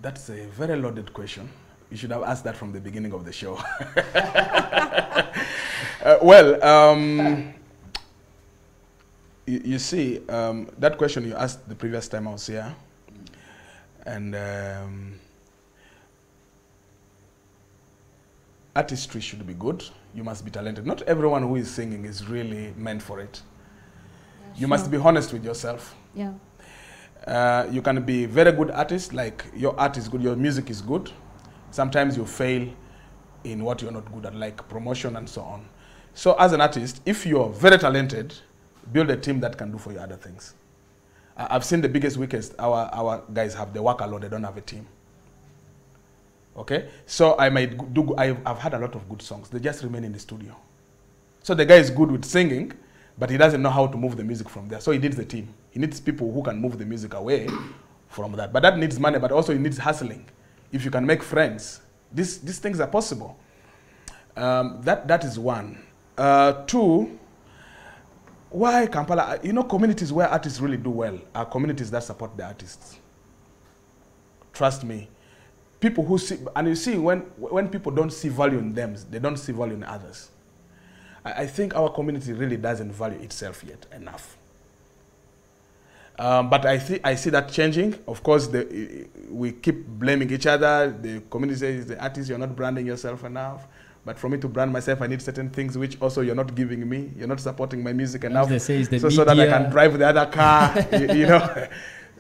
That's a very loaded question. You should have asked that from the beginning of the show. You see, that question you asked the previous time I was here, and artistry should be good. You must be talented. Not everyone who is singing is really meant for it. Yeah, you must be honest with yourself. Yeah. You can be very good artist, like your art is good, your music is good. Sometimes you fail in what you're not good at, like promotion and so on. So as an artist, if you're very talented, build a team that can do for you other things. I've seen the biggest, weakest, our guys have, they work alone, they don't have a team. Okay? So I've had a lot of good songs. They just remain in the studio. So the guy is good with singing, but he doesn't know how to move the music from there. So he needs the team. He needs people who can move the music away from that. But that needs money, but also it needs hustling. If you can make friends, these things are possible. That is one. 2, why Kampala? Communities where artists really do well are communities that support the artists. Trust me. People who see, and you see when people don't see value in them, they don't see value in others. I think our community really doesn't value itself yet enough. But I see that changing. Of course, we keep blaming each other. The community says, the artist, you're not branding yourself enough. But for me to brand myself, I need certain things which also you're not giving me. You're not supporting my music enough. So that I can drive the other car,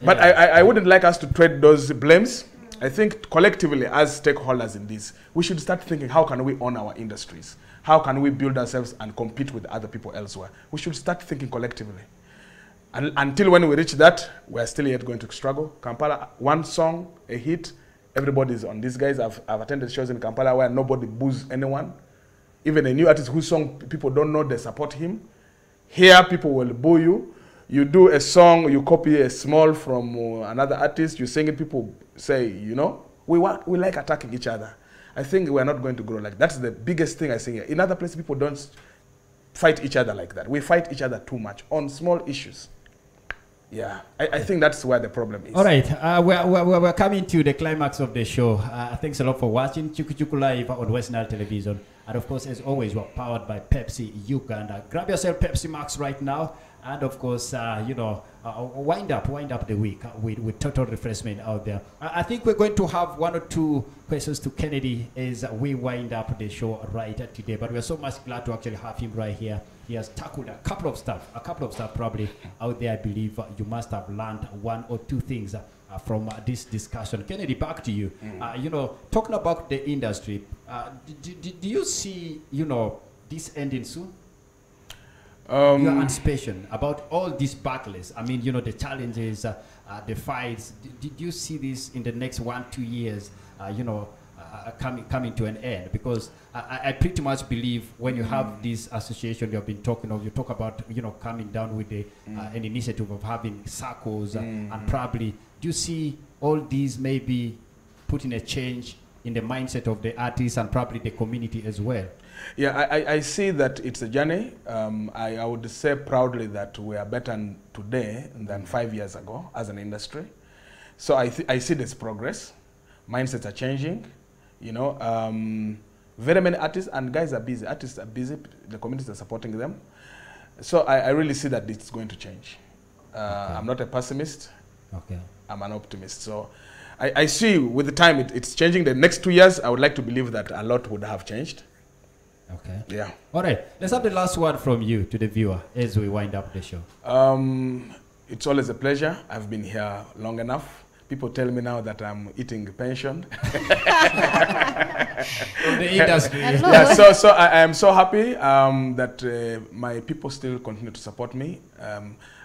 But I wouldn't like us to trade those blames. I think collectively as stakeholders in this, we should start thinking, how can we own our industries? How can we build ourselves and compete with other people elsewhere? We should start thinking collectively. And until when we reach that, we're still yet going to struggle. Kampala, one song, a hit, everybody's on. These guys, I've attended shows in Kampala where nobody boos anyone. Even a new artist whose song people don't know, they support him. Here, people will boo you. You do a song, you copy a small from another artist, you sing it, people say, we like attacking each other. I think we're not going to grow like that. That's the biggest thing I see here. In other places, people don't fight each other like that. We fight each other too much on small issues. Yeah, I think that's where the problem is. All right, we're coming to the climax of the show. Thanks a lot for watching Chuku Chuku Live on West Nile Television. And of course, as always, we're powered by Pepsi Uganda. Grab yourself Pepsi Max right now. And of course, wind up the week with total refreshment out there. I think we're going to have 1 or 2 questions to Kennedy as we wind up the show right today. But we're so much glad to actually have him right here. He has tackled a couple of stuff probably out there. I believe you must have learned 1 or 2 things from this discussion. Kennedy, back to you. Talking about the industry, do you see, this ending soon? Your anticipation about all these battles, I mean, the challenges, the fights, did you see this in the next 1-2 years, coming to an end, because I pretty much believe when you have this association you have been talking of, you talk about coming down with an initiative of having circles and probably do you see all these maybe putting a change in the mindset of the artists and probably the community as well? Yeah, I see that it's a journey. I would say proudly that we are better today than 5 years ago as an industry. So I see this progress. Mindsets are changing. Very many artists and guys are busy. Artists are busy. The communities are supporting them. So I really see that it's going to change. Okay. I'm not a pessimist. Okay. I'm an optimist. So I see with the time it's changing. The next 2 years, I would like to believe that a lot would have changed. Okay. Yeah. All right. Let's have the last word from you to the viewer as we wind up the show. It's always a pleasure. I've been here long enough. People tell me now that I'm eating pension. From the industry. Yeah, so I am so happy that my people still continue to support me.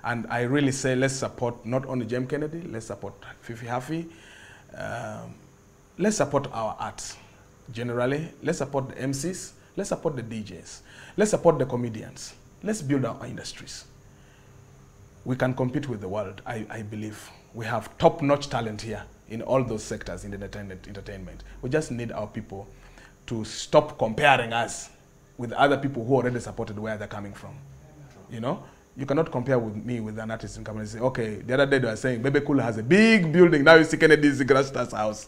And I really say let's support not only James Kennedy, let's support Fifi Hafi. Let's support our arts generally. Let's support the MCs. Let's support the DJs. Let's support the comedians. Let's build our industries. We can compete with the world, I believe. We have top-notch talent here in all those sectors in the entertainment. We just need our people to stop comparing us with other people who already supported where they're coming from. You cannot compare with me with an artist in company and say, okay, the other day they were saying Bebe Cool has a big building, now you see Kennedy's Grashta's house.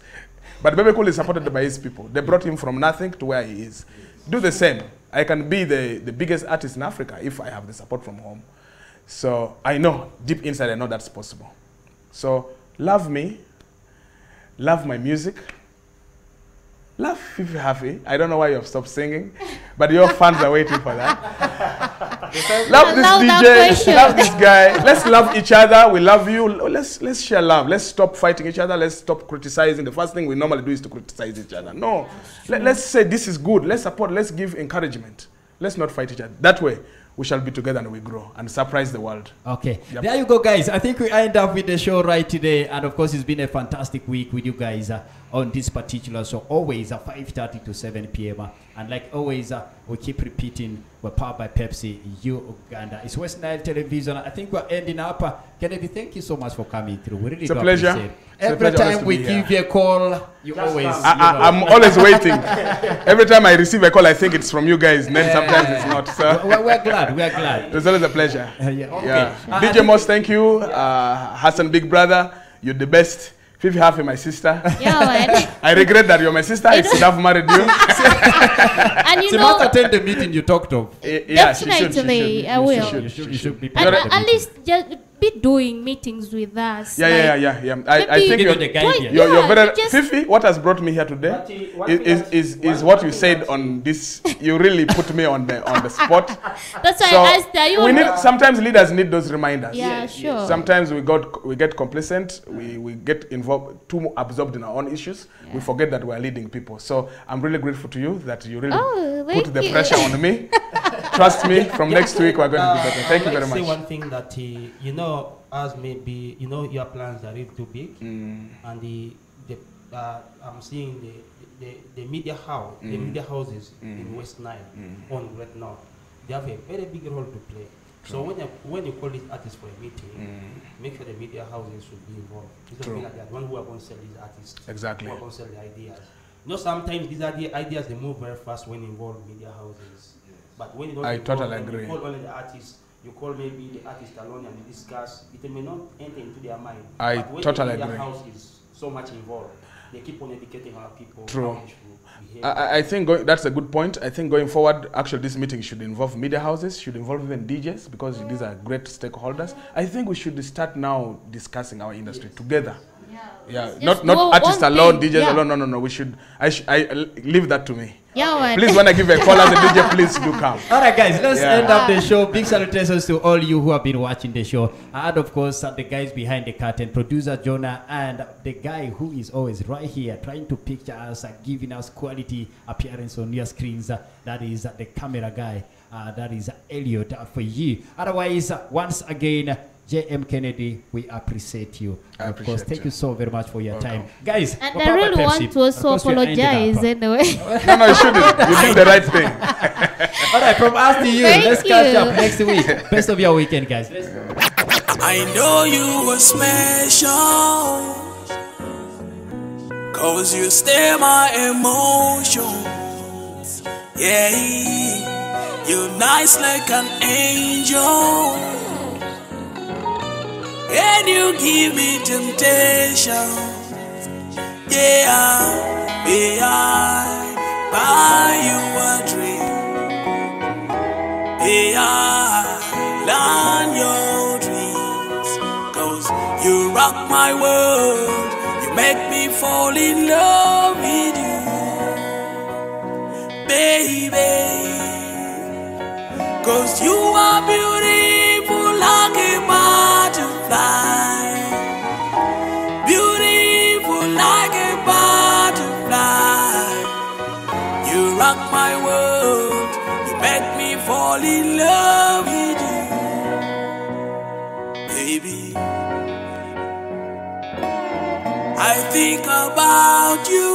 But Bebe Cool is supported by his people. They brought him from nothing to where he is. Do the same. I can be the biggest artist in Africa if I have the support from home. So I know, deep inside I know that's possible. So love me, love my music, love Fifi Hafi. I don't know why you have stopped singing, but your fans are waiting for that. Love this DJ, love this guy. Let's love each other. We love you. Let's share love. Let's stop fighting each other. Let's stop criticizing. The first thing we normally do is to criticize each other. No, let's say this is good. Let's support. Let's give encouragement. Let's not fight each other. That way, we shall be together and we grow and surprise the world. Okay. Yep. There you go, guys. I think we end up with the show right today. And of course, it's been a fantastic week with you guys on this particular show. Always at 5:30 to 7 p.m. And like always, we keep repeating, we're powered by Pepsi, Uganda. It's West Nile Television. I think we're ending up. Kennedy, thank you so much for coming through. We really it's a pleasure. Every time we give you a call, you always... I'm always waiting. Every time I receive a call, I think it's from you guys. And then sometimes it's not. So we're glad. We're glad. It's always a pleasure. Okay. Yeah. DJ Moss, thank you. Hassan, big brother, you're the best. Fifi Hafi, my sister. Yeah, I regret that you're my sister. I should have married you. And she must attend the meeting you talked of. Yeah, definitely, I will. You should be at least just be doing meetings with us. Yeah. I think you're very... Fifi, what has brought me here today is what you said on this. You really put me on the spot. That's why I asked that. Sometimes leaders need those reminders. Yeah, sure. Sometimes we get complacent. We get involved, too absorbed in our own issues. Yeah. We forget that we're leading people. So I'm really grateful to you that you really put the pressure on me. Trust me, from next week we're going to be better. Thank you very much. Say one thing that as maybe your plans are really too big, and I'm seeing the media house, the media houses in West Nile on right now, they have a very big role to play. So when you call these artists for a meeting, make sure the media houses should be involved. Because they are the one who are going to sell these artists. Exactly. Who are going to sell the ideas. Sometimes these ideas they move very fast when involved media houses. But when you don't, I totally agree. You call only the artists. You call maybe the artist alone and you discuss. It may not enter into their mind. I totally agree. The media house is so much involved. They keep on educating our people. True. I think that's a good point. I think going forward, actually, this meeting should involve media houses, should involve even DJs, because these are great stakeholders. I think we should start now discussing our industry together. Yeah, not artists alone, DJs alone. No. We should. I leave that to me. Yeah, please, when I give a call as a DJ, please do come. All right, guys, let's end up the show. Big salutations to all you who have been watching the show. And of course, the guys behind the curtain, producer Jonah, and the guy who is always right here trying to picture us, giving us quality appearance on your screens. That is the camera guy. That is Elliot for you. Otherwise, once again, J.M. Kennedy, we appreciate you. Of course, thank you so very much for your time. Guys, and I really want to also apologize anyway. No, you shouldn't. You did the right thing. All right, from us to you. Let's catch up next week. Best of your weekend, guys. Let's go. I know you were special, 'cause you stir my emotions. Yeah, you're nice like an angel, and you give me temptation. Yeah, may I buy you a drink? May I learn your dreams? 'Cause you rock my world, you make me fall in love with you, baby. 'Cause you are beautiful like a butterfly, beautiful like a butterfly. You rock my world, you make me fall in love with you, baby. I think about you